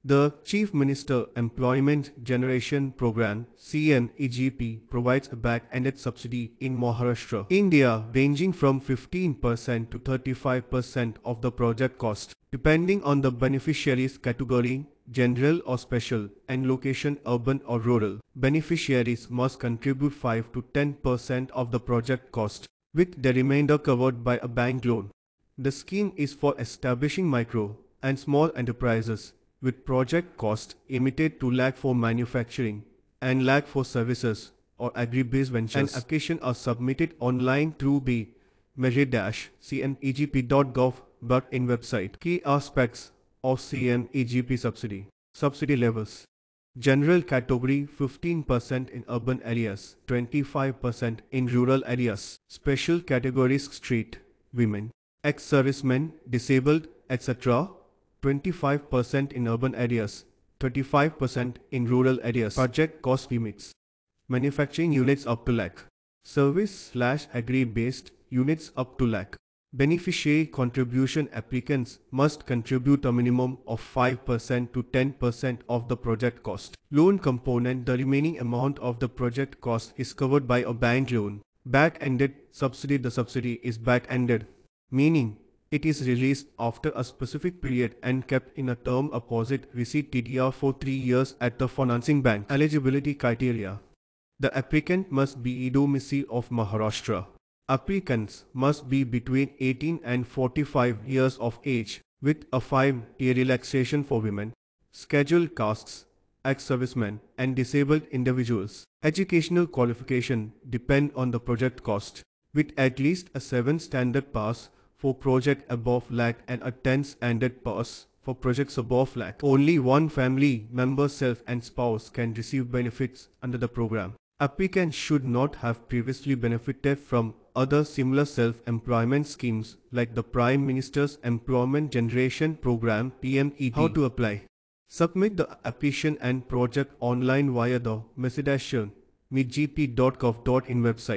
The Chief Minister Employment Generation Program (CMEGP) provides a back-ended subsidy in Maharashtra, India, ranging from 15% to 35% of the project cost, depending on the beneficiary's category, general or special, and location, urban or rural. Beneficiaries must contribute 5 to 10% of the project cost, with the remainder covered by a bank loan. The scheme is for establishing micro and small enterprises, with project cost limited to lakh for manufacturing and lakh for services or agri-based ventures. And applications are submitted online through the measure-cmegp.gov.in website. Key aspects of CMEGP subsidy. Subsidy levels. General category 15% in urban areas, 25% in rural areas. Special categories street, women, ex-servicemen, disabled, etc. 25% in urban areas, 35% in rural areas. Project cost limits. Manufacturing units up to lakh. Service/agri-based units up to lakh. Beneficiary contribution. Applicants must contribute a minimum of 5% to 10% of the project cost. Loan component. The remaining amount of the project cost is covered by a bank loan. Back-ended subsidy. The subsidy is back-ended, meaning it is released after a specific period and kept in a term deposit receipt TDR for 3 years at the financing bank. Eligibility criteria. The applicant must be a domicile of Maharashtra. Applicants must be between 18 and 45 years of age, with a 5-year relaxation for women, scheduled castes, ex-servicemen, and disabled individuals. Educational qualification depend on the project cost, with at least a 7 standard pass for project above lakh and a 10 standard pass for projects above lakh. Only one family member, self and spouse, can receive benefits under the program. Applicants should not have previously benefited from other similar self-employment schemes like the Prime Minister's Employment Generation Program (PMEG). How to apply? Submit the application and project online via the measure-cmegp.gov.in website.